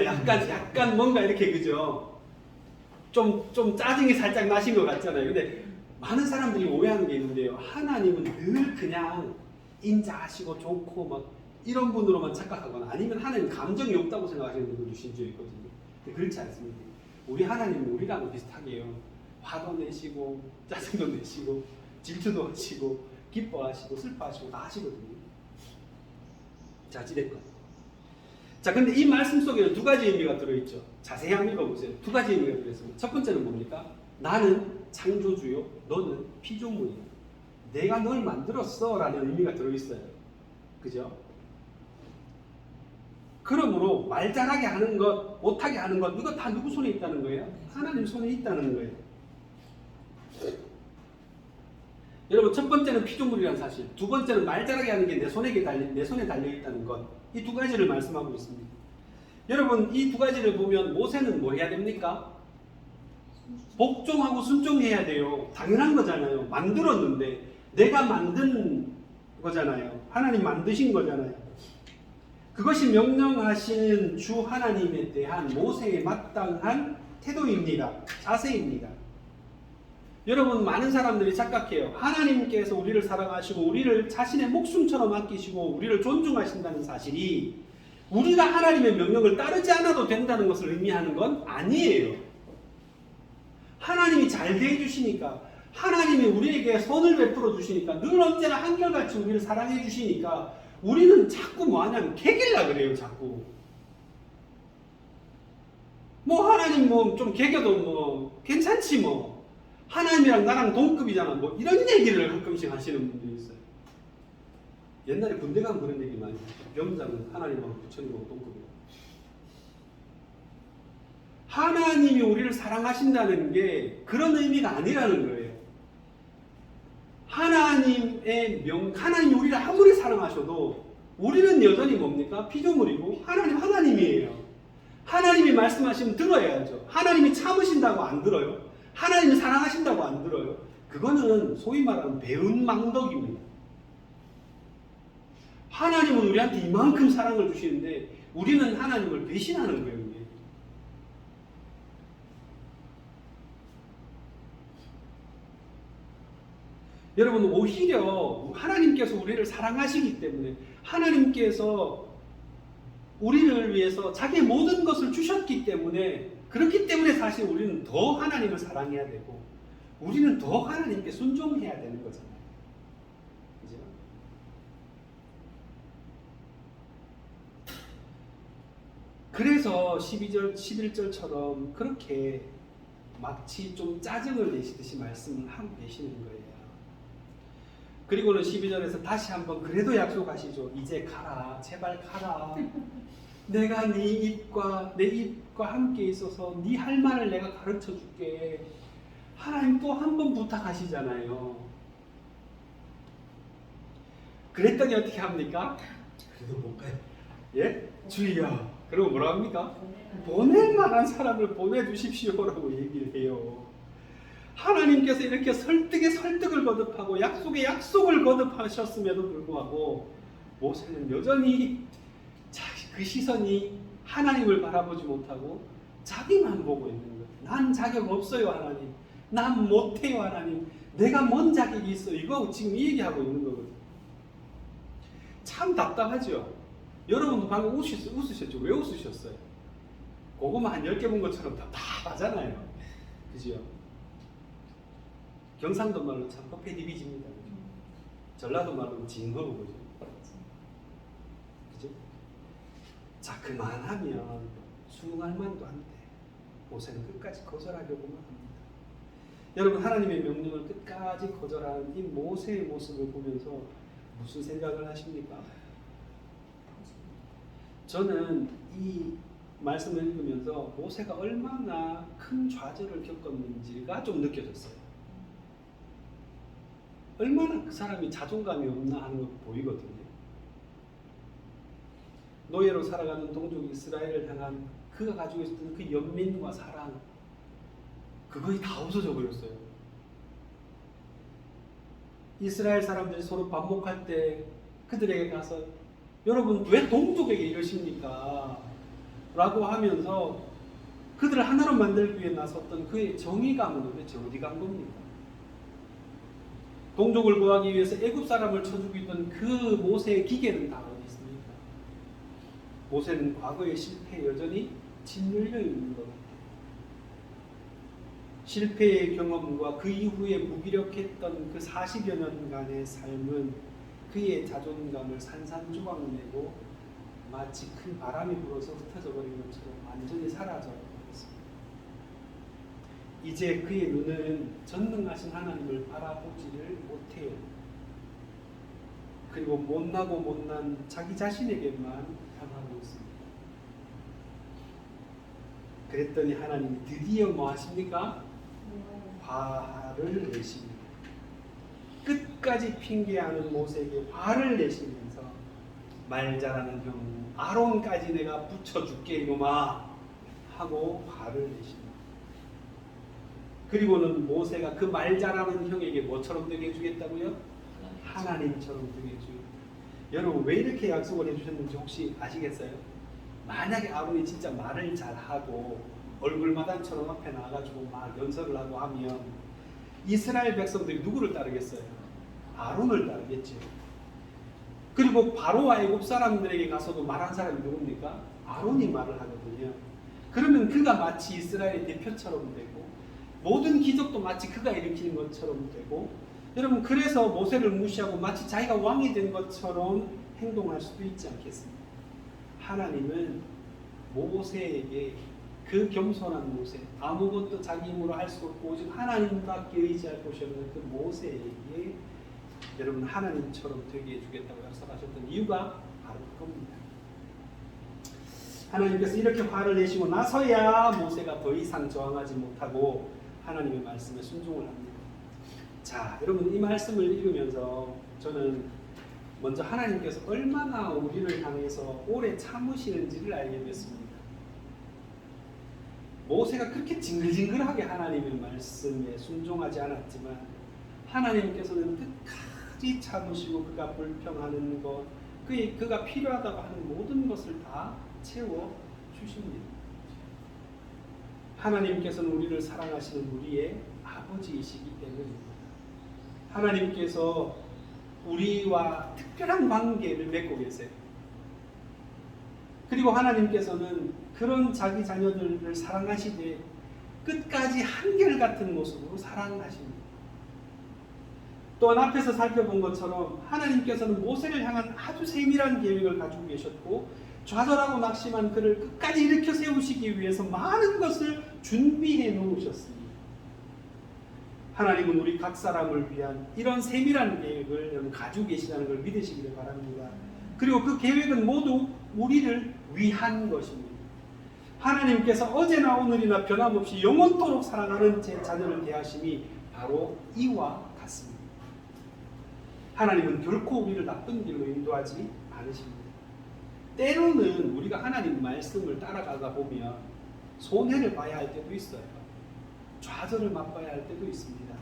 약간 뭔가 이렇게 그죠? 좀 짜증이 살짝 나신 것 같잖아요. 근데 많은 사람들이 오해하는 게 있는데요. 하나님은 늘 그냥 인자하시고 좋고 막 이런 분으로만 착각하거나 아니면 하나님 감정이 없다고 생각하시는 분들도 심지어 있거든요. 근데 그렇지 않습니다. 우리 하나님은 우리랑 비슷하게 해요. 화도 내시고 짜증도 내시고 질투도 하시고 기뻐하시고 슬퍼하시고 다 하시거든요. 자, 어찌됐건. 자, 근데 이 말씀 속에는 두 가지 의미가 들어있죠. 자세히 한번 읽어보세요. 두 가지 의미가 들어있습니다. 첫 번째는 뭡니까? 나는 창조주요, 너는 피조물이야. 내가 널 만들었어 라는 의미가 들어있어요. 그죠? 그러므로 말 잘하게 하는 것, 못하게 하는 것, 이거 다 누구 손에 있다는 거예요? 하나님 손에 있다는 거예요. 여러분, 첫 번째는 피조물이라는 사실, 두 번째는 말 잘하게 하는 게 내 손에 달려있다는 것, 이 두 가지를 말씀하고 있습니다. 여러분, 이 두 가지를 보면 모세는 뭐 해야 됩니까? 복종하고 순종해야 돼요. 당연한 거잖아요. 만들었는데 내가 만든 거잖아요. 하나님 만드신 거잖아요. 그것이 명령하시는 주 하나님에 대한 모세에 마땅한 태도입니다. 자세입니다. 여러분, 많은 사람들이 착각해요. 하나님께서 우리를 사랑하시고 우리를 자신의 목숨처럼 아끼시고 우리를 존중하신다는 사실이 우리가 하나님의 명령을 따르지 않아도 된다는 것을 의미하는 건 아니에요. 하나님이 잘 대해주시니까, 하나님이 우리에게 선을 베풀어 주시니까, 늘 언제나 한결같이 우리를 사랑해 주시니까 우리는 자꾸 뭐 하냐면 개길라 그래요. 자꾸 뭐 하나님 뭐 좀 개겨도 뭐 괜찮지 뭐 하나님이랑 나랑 동급이잖아 뭐 이런 얘기를 가끔씩 하시는 분들이 있어요. 옛날에 군대 가면 그런 얘기 많이 했죠. 병장은 하나님하고 부처님하고 동급이에요. 하나님이 우리를 사랑하신다는 게 그런 의미가 아니라는 거예요. 하나님이 우리를 아무리 사랑하셔도 우리는 여전히 뭡니까? 피조물이고 하나님이에요. 하나님이 말씀하시면 들어야죠. 하나님이 참으신다고 안 들어요. 하나님이 사랑하신다고 안 들어요. 그거는 소위 말하는 배은망덕입니다. 하나님은 우리한테 이만큼 사랑을 주시는데 우리는 하나님을 배신하는 거예요. 이게. 여러분, 오히려 하나님께서 우리를 사랑하시기 때문에 하나님께서 우리를 위해서 자기의 모든 것을 주셨기 때문에 그렇기 때문에 사실 우리는 더 하나님을 사랑해야 되고 우리는 더 하나님께 순종해야 되는 거잖아요. 그죠? 그래서 12절, 11절처럼 그렇게 마치 좀 짜증을 내시듯이 말씀을 하고 계시는 거예요. 그리고는 12절에서 다시 한번 그래도 약속하시죠. 이제 가라. 제발 가라. 내가 네 입과 내 입과 함께 있어서 네 할 말을 내가 가르쳐 줄게. 하나님 또 한 번 부탁하시잖아요. 그랬더니 어떻게 합니까? 그래도 못 가요. 예? 주여. 그리고 뭐라 합니까? 보낼 만한 사람을 보내주십시오라고 얘기를 해요. 하나님께서 이렇게 설득에 설득을 거듭하고 약속에 약속을 거듭하셨음에도 불구하고 모세는 여전히 그 시선이 하나님을 바라보지 못하고 자기만 보고 있는 거예요. 난 자격 없어요 하나님. 난 못해요 하나님. 내가 뭔 자격이 있어. 이거 지금 이 얘기하고 있는 거거든요. 참 답답하죠. 여러분도 방금 웃으셨죠? 왜 웃으셨어요? 고구마 한 10개 본 것처럼 답답하잖아요. 그죠? 경상도 말로 참 허패 디비집니다. 전라도 말로 징허우거죠. 그죠? 자, 그만하면 수긍할 만도 한데 모세는 끝까지 거절하려고만 합니다. 여러분, 하나님의 명령을 끝까지 거절하는 이 모세의 모습을 보면서 무슨 생각을 하십니까? 저는 이 말씀을 읽으면서 모세가 얼마나 큰 좌절을 겪었는지가 좀 느껴졌어요. 얼마나 그 사람이 자존감이 없나 하는 거 보이거든요. 노예로 살아가는 동족 이스라엘을 향한 그가 가지고 있었던 그 연민과 사랑, 그거이 다 없어져 버렸어요. 이스라엘 사람들이 서로 반목할 때 그들에게 가서 여러분 왜 동족에게 이러십니까? 라고 하면서 그들을 하나로 만들기 위해 나섰던 그의 정의감은 도대체 어디 간 겁니까? 동족을 구하기 위해서 애굽 사람을 쳐주고 있던 그 모세의 기계는 다 어디 있습니까? 모세는 과거의 실패에 여전히 짓눌려 있는 것 같아요. 실패의 경험과 그 이후에 무기력했던 그 40여 년간의 삶은 그의 자존감을 산산조각내고 마치 큰 바람이 불어서 흩어져 버린 것처럼 완전히 사라져 버렸습니다. 이제 그의 눈은 전능하신 하나님을 바라보지를 못해요. 그리고 못나고 못난 자기 자신에게만 향하고 있습니다. 그랬더니 하나님이 드디어 뭐 하십니까? 화를 내십니다. 끝까지 핑계하는 모세에게 화를 내시면서 말 잘하는 형 아론까지 내가 붙여줄게 이놈아 하고 화를 내십니다. 그리고는 모세가 그 말 잘하는 형에게 뭐처럼 되게 해주겠다고요? 하나님처럼 되게 해주겠다. 여러분 왜 이렇게 약속을 해주셨는지 혹시 아시겠어요? 만약에 아론이 진짜 말을 잘하고 얼굴마당처럼 앞에 나가지고 막 연설을 하고 하면 이스라엘 백성들이 누구를 따르겠어요? 아론을 따르겠죠. 그리고 바로와 애굽 사람들에게 가서도 말한 사람이 누굽니까? 아론이 말을 하거든요. 그러면 그가 마치 이스라엘의 대표처럼 되고 모든 기적도 마치 그가 일으키는 것처럼 되고 여러분 그래서 모세를 무시하고 마치 자기가 왕이 된 것처럼 행동할 수도 있지 않겠습니까? 하나님은 모세에게 그 겸손한 모세, 아무것도 자기 힘으로 할 수 없고 오직 하나님밖에 의지할 곳이 없는 그 모세에게 여러분 하나님처럼 되게 해주겠다고 약속하셨던 이유가 바로 그겁니다. 하나님께서 이렇게 화를 내시고 나서야 모세가 더 이상 저항하지 못하고 하나님의 말씀에 순종을 합니다. 자, 여러분 이 말씀을 읽으면서 저는 먼저 하나님께서 얼마나 우리를 향해서 오래 참으시는지를 알게 됐습니다. 모세가 그렇게 징글징글하게 하나님의 말씀에 순종하지 않았지만 하나님께서는 끝까지 참으시고 그가 불평하는 것, 그가 필요하다고 하는 모든 것을 다 채워주십니다. 하나님께서는 우리를 사랑하시는 우리의 아버지이시기 때문입니다. 하나님께서 우리와 특별한 관계를 맺고 계세요. 그리고 하나님께서는 그런 자기 자녀들을 사랑하시되 끝까지 한결같은 모습으로 사랑하십니다. 또한 앞에서 살펴본 것처럼 하나님께서는 모세를 향한 아주 세밀한 계획을 가지고 계셨고 좌절하고 낙심한 그를 끝까지 일으켜 세우시기 위해서 많은 것을 준비해 놓으셨습니다. 하나님은 우리 각 사람을 위한 이런 세밀한 계획을 가지고 계시다는 걸 믿으시기를 바랍니다. 그리고 그 계획은 모두 우리를 위한 것입니다. 하나님께서 어제나 오늘이나 변함없이 영원토록 사랑하는 제 자녀를 대하심이 바로 이와 같습니다. 하나님은 결코 우리를 나쁜 길로 인도하지 않으십니다. 때로는 우리가 하나님 말씀을 따라가다 보면 손해를 봐야 할 때도 있어요. 좌절을 맛봐야 할 때도 있습니다.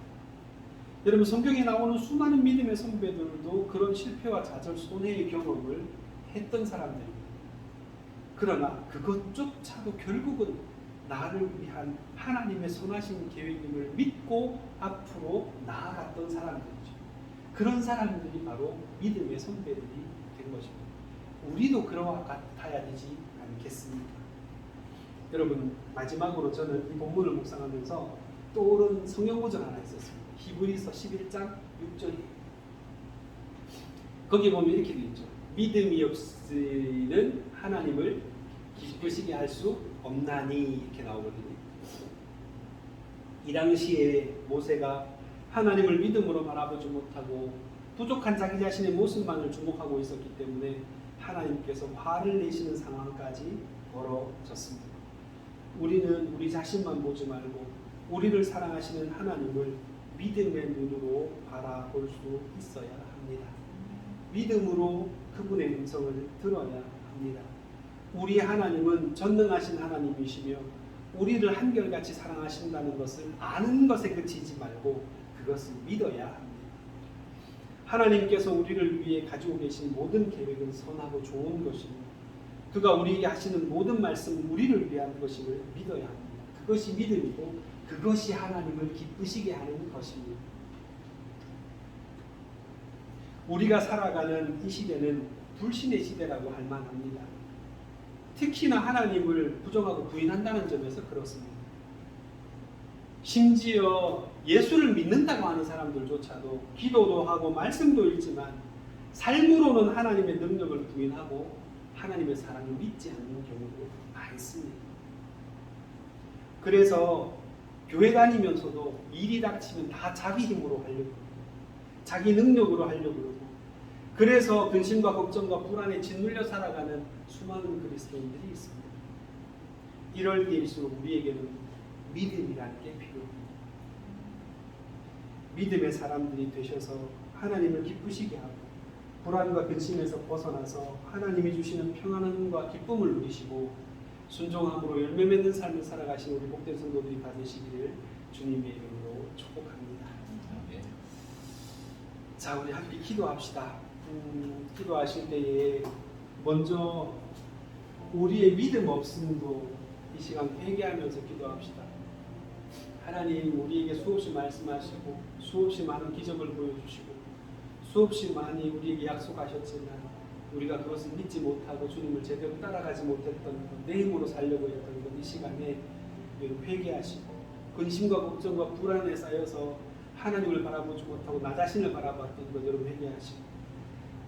여러분, 성경에 나오는 수많은 믿음의 선배들도 그런 실패와 좌절, 손해의 경험을 했던 사람들입니다. 그러나 그것조차도 결국은 나를 위한 하나님의 선하신 계획임을 믿고 앞으로 나아갔던 사람들이죠. 그런 사람들이 바로 믿음의 선배들이 된 것입니다. 우리도 그와 같아야 되지 않겠습니까? 여러분, 마지막으로 저는 이 본문을 묵상하면서 떠오른 성경 구절 하나 있었습니다. 히브리서 11장 6절이에요. 거기 보면 이렇게 되어 있죠. 믿음이 없이는 하나님을 기쁘시게 할 수 없나니, 이렇게 나오거든요. 이 당시에 모세가 하나님을 믿음으로 바라보지 못하고 부족한 자기 자신의 모습만을 주목하고 있었기 때문에 하나님께서 화를 내시는 상황까지 벌어졌습니다. 우리는 우리 자신만 보지 말고 우리를 사랑하시는 하나님을 믿음의 눈으로 바라볼 수 있어야 합니다. 믿음으로 그분의 음성을 들어야 합니다. 우리 하나님은 전능하신 하나님이시며 우리를 한결같이 사랑하신다는 것을 아는 것에 그치지 말고 그것을 믿어야 합니다. 하나님께서 우리를 위해 가지고 계신 모든 계획은 선하고 좋은 것입니다. 그가 우리에게 하시는 모든 말씀은 우리를 위한 것임을 믿어야 합니다. 그것이 믿음이고 그것이 하나님을 기쁘시게 하는 것입니다. 우리가 살아가는 이 시대는 불신의 시대라고 할 만합니다. 특히나 하나님을 부정하고 부인한다는 점에서 그렇습니다. 심지어 예수를 믿는다고 하는 사람들조차도 기도도 하고 말씀도 읽지만 삶으로는 하나님의 능력을 부인하고 하나님의 사랑을 믿지 않는 경우도 많습니다. 그래서 교회 다니면서도 일이 닥치면 다 자기 힘으로 하려고 그러고 자기 능력으로 하려고 그러고 그래서 근심과 걱정과 불안에 짓눌려 살아가는 수많은 그리스도인들이 있습니다. 이럴 때일수록 우리에게는 믿음이라는 게 필요합니다. 믿음의 사람들이 되셔서 하나님을 기쁘시게 하고 불안과 근심에서 벗어나서 하나님이 주시는 평안과 기쁨을 누리시고 순종함으로 열매 맺는 삶을 살아가신 우리 복된 성도들이 다 되시기를 주님의 이름으로 축복합니다. 자, 우리 함께 기도합시다. 기도하실 때에 먼저 우리의 믿음 없음도 이 시간 회개하면서 기도합시다. 하나님, 우리에게 수없이 말씀하시고 수없이 많은 기적을 보여주시고 수없이 많이 우리에게 약속하셨지만 우리가 그것을 믿지 못하고 주님을 제대로 따라가지 못했던 것, 내 힘으로 살려고 했던 것, 이 시간에 회개하시고 근심과 걱정과 불안에 쌓여서 하나님을 바라보지 못하고 나 자신을 바라봤던 것 여러분 회개하시고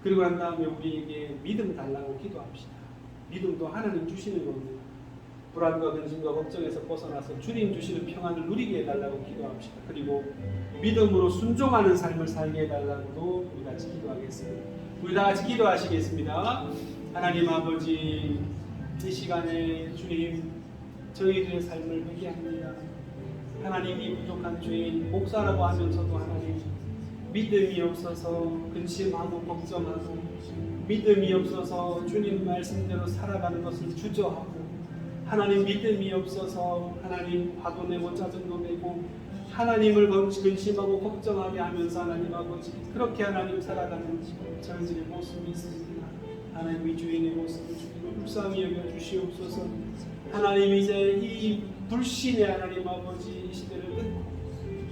그리고 난 다음에 우리에게 믿음 달라고 기도합시다. 믿음도 하나님 주시는 겁니다. 불안과 근심과 걱정에서 벗어나서 주님 주시는 평안을 누리게 해달라고 기도합시다. 그리고 믿음으로 순종하는 삶을 살게 해달라고도 우리 같이 기도하겠습니다. 우리 다 같이 기도하시겠습니다. 하나님 아버지, 이 시간에 주님 저희들의 삶을 회개합니다. 하나님이 부족한 죄인, 목사라고 하면서도 하나님 믿음이 없어서 근심하고 걱정하고 믿음이 없어서 주님 말씀대로 살아가는 것을 주저하고 하나님 믿음이 없어서 하나님 화도 내고 짜증도 내고 하나님을 근심하고 걱정하게 하면서 하나님 아버지 그렇게 하나님 살아가는 저희들의 모습이 있습니다. 하나님이 주인의 모습을 주님을 불쌍히 여겨 주시옵소서. 하나님 이제 이 불신의 하나님 아버지 이 시대를 끊고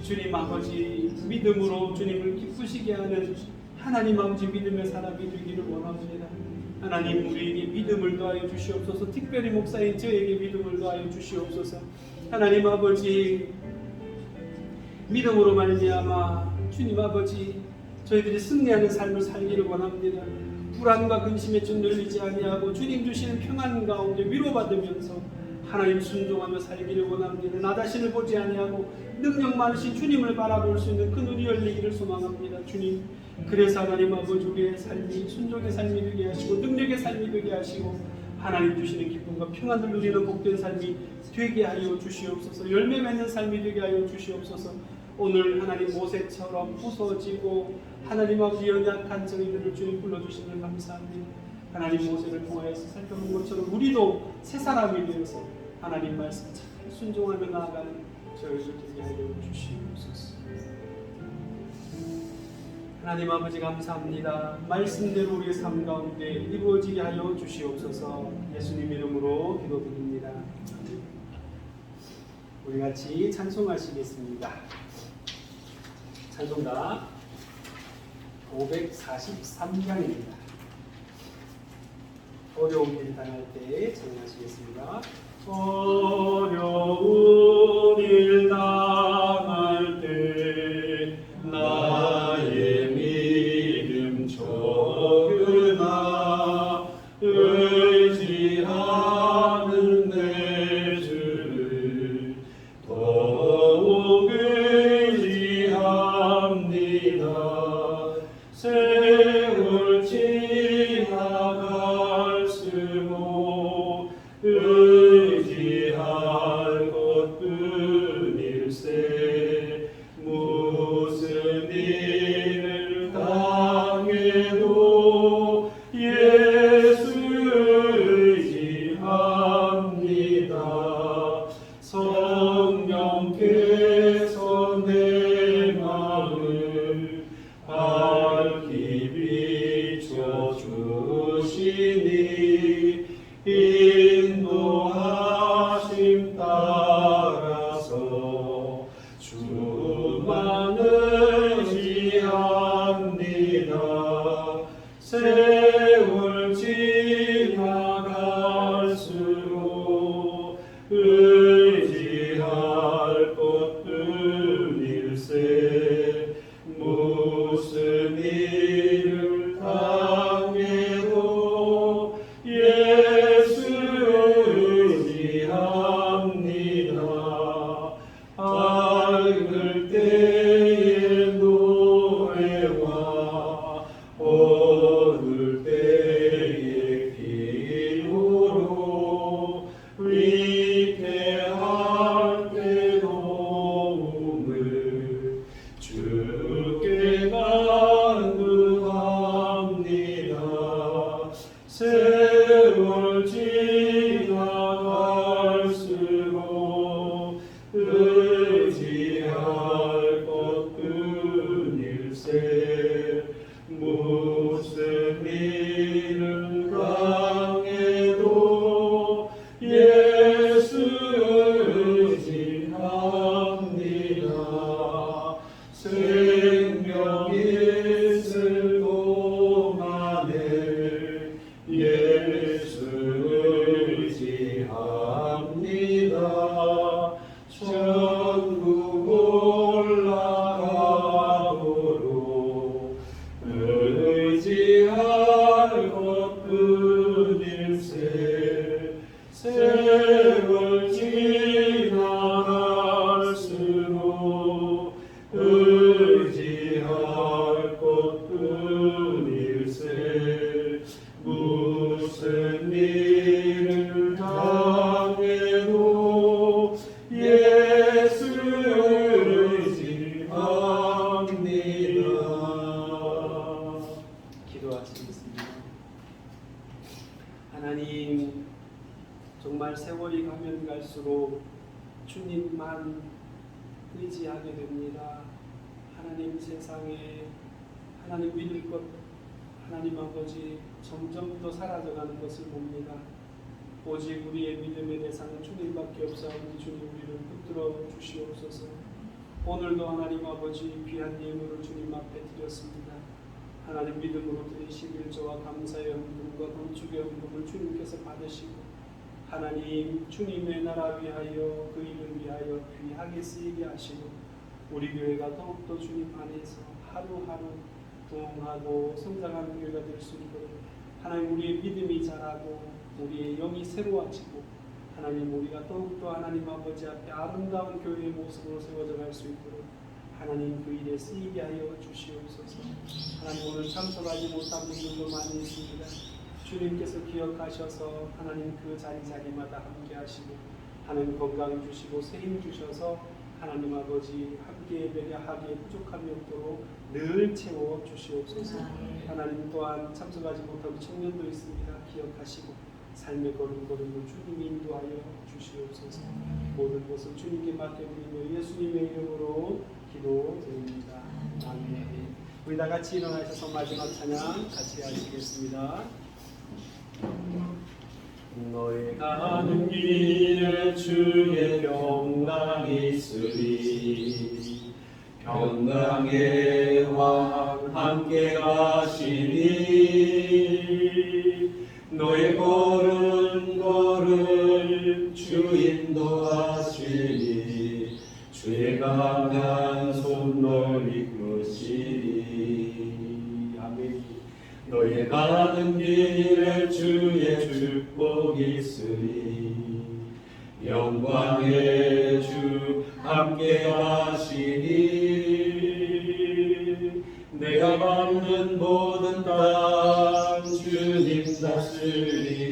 주님 아버지 믿음으로 주님을 기쁘시게 하는 하나님 아버지 믿음의 사람이 되기를 원합니다. 하나님 우리에게 믿음을 더하여 주시옵소서. 특별히 목사인 저에게 믿음을 더하여 주시옵소서. 하나님 아버지 믿음으로 말미암아 주님 아버지 저희들이 승리하는 삶을 살기를 원합니다. 불안과 근심에 짓눌리지 아니하고 주님 주시는 평안 가운데 위로받으면서 하나님 순종하며 살기를 원합니다. 나 자신을 보지 아니하고 능력 많으신 주님을 바라볼 수 있는 그 눈이 열리기를 소망합니다. 주님 그래서 하나님 아버지 우리의 삶이 순종의 삶이 되게 하시고 능력의 삶이 되게 하시고 하나님 주시는 기쁨과 평안을 누리는 복된 삶이 되게 하여 주시옵소서. 열매 맺는 삶이 되게 하여 주시옵소서. 오늘 하나님 모세처럼 부서지고 하나님 아버지 연약한 저희들을 주님 불러주시는 감사합니다. 하나님 모세를 통하여서 살펴본 것처럼 우리도 새 사람이 되어서 하나님 말씀 잘 순종하며 나아가는 저희를 되게 하여 주시옵소서. 하나님 아버지 감사합니다. 말씀대로 우리의 삶 가운데 이루어지게 하여 주시옵소서. 예수님 이름으로 기도드립니다. 우리 같이 찬송하시겠습니다. 찬송가 543장입니다. 어려운 일 당할 때 찬양하시겠습니다. 어려운 일 당할 때 나의 믿음 적으나 의지하는 내 주를 더욱 의지합니다. 세월 지나갈수록 의지할 것뿐일세. 무슨 일을 당해도 예수 의지합니다. 성령께서 내 마음을 밝히 비춰주시니 인도하심 따라서 주만 의지합니다. 세월 지나갈수록 의지할 것뿐일세. 무슨 일을 당해도 예수 의지합니다. 밝을 때의 노래와 어두울 때의 기도로 위태할 때 도움을 주께 간구합니다. 세월 지나갈수록 의지할 것뿐일세. 무슨 일을 당해도 예수 의지합니다. 생명 있을 동안에 예수 의지합니다. 천국 올라가도록 의지할 것뿐일세. 세월 지나갈수록 의지할 것뿐일세. 무슨 일을 당해도 예수 의지합니다. 기도하시겠습니다. 하나님, 정말 세월이 가면 갈수록 주님만 의지하게 됩니다. 하나님, 세상에 하나님 믿을 것, 하나님 아버지 점점 더 사라져가는 것을 봅니다. 오직 우리의 믿음의 대상은 주님밖에 없사오니 주님 우리를 붙들어 주시옵소서. 오늘도 하나님 아버지 귀한 예물을 주님 앞에 드렸습니다. 하나님 믿음으로 드린 11조와 감사의 헌금과 건축의 헌금을 주님께서 받으시고 하나님 주님의 나라 위하여 그 이름 위하여 귀하게 쓰이게 하시고 우리 교회가 더욱더 주님 안에서 하루하루 부흥하고 성장하는 교회가 될 수 있도록 하나님 우리의 믿음이 자라고 우리의 영이 새로워지고 하나님 우리가 더욱더 하나님 아버지 앞에 아름다운 교회의 모습으로 세워져 갈 수 있도록 하나님 그 일에 쓰이게 하여 주시옵소서. 하나님 오늘 참석하지 못한 분들도 많이 있습니다. 주님께서 기억하셔서 하나님 그 자리마다 함께 하시고 하나님 건강 주시고 새 힘 주셔서 하나님 아버지 함께 예배하기에 부족함이 없도록 늘 채워 주시옵소서. 하나님 또한 참석하지 못한 청년도 있습니다. 기억하시고 삶의 걸음걸음을 주님이 인도하여 주시옵소서. 모든 것을 주님께 맡겨드리며 예수님의 이름으로 기도드립니다. 아멘. 우리 다 같이 일어나셔서 마지막 찬양 같이 하시겠습니다. 너의 가는 길에 주의 평강이 있으리 평강의 왕 함께 가시니 너의 걸음 주 인도하시니 주의 강한 손 널 이끄시리. 아멘. 너의 가는 길에 주의 축복이 있으리 영광의 주 함께 하시니 내가 밟는 모든 땅 주님 다스리니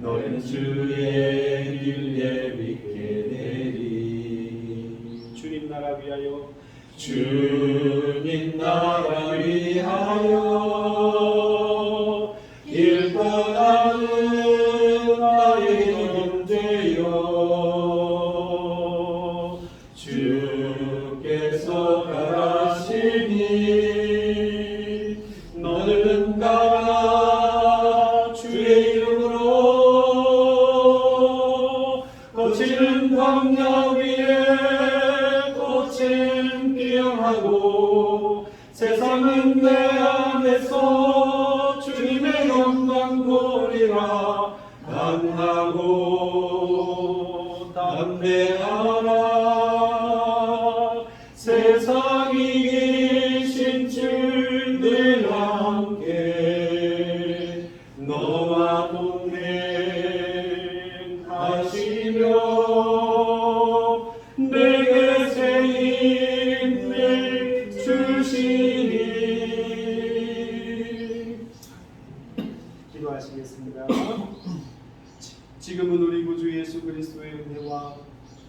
너는 주의 길에 믿게 되리. 주님 나라 위하여 주님 나라 위하여 길 떠나는 나의 형제여 주께서 가라시니 너는 가라 주의 이름으로 거치는 광야 위에 꽃은 피어나고 세상은 내 안에서 주님의 영광 보리라. 강하고 담대하라 세상 이기신 주들 함께 너와 동행하시며 내게 새 힘을 주시니. 기도하시겠습니다. 지금은 우리 구주 예수 그리스도의 은혜와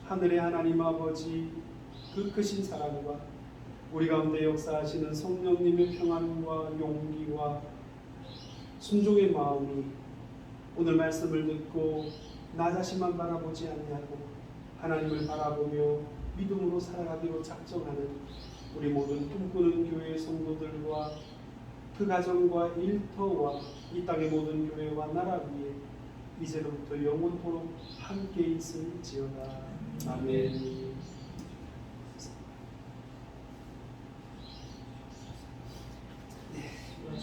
하늘의 하나님 아버지 그 크신 사랑과 우리 가운데 역사하시는 성령님의 평안과 용기와 순종의 마음이 오늘 말씀을 듣고 나 자신만 바라보지 아니하고 하나님을 바라보며 믿음으로 살아가기로 작정하는 우리 모든 꿈꾸는 교회의 성도들과 그 가정과 일터와 이 땅의 모든 교회와 나라 위에 이제로부터 영원토록 함께 있을지어다. 아멘.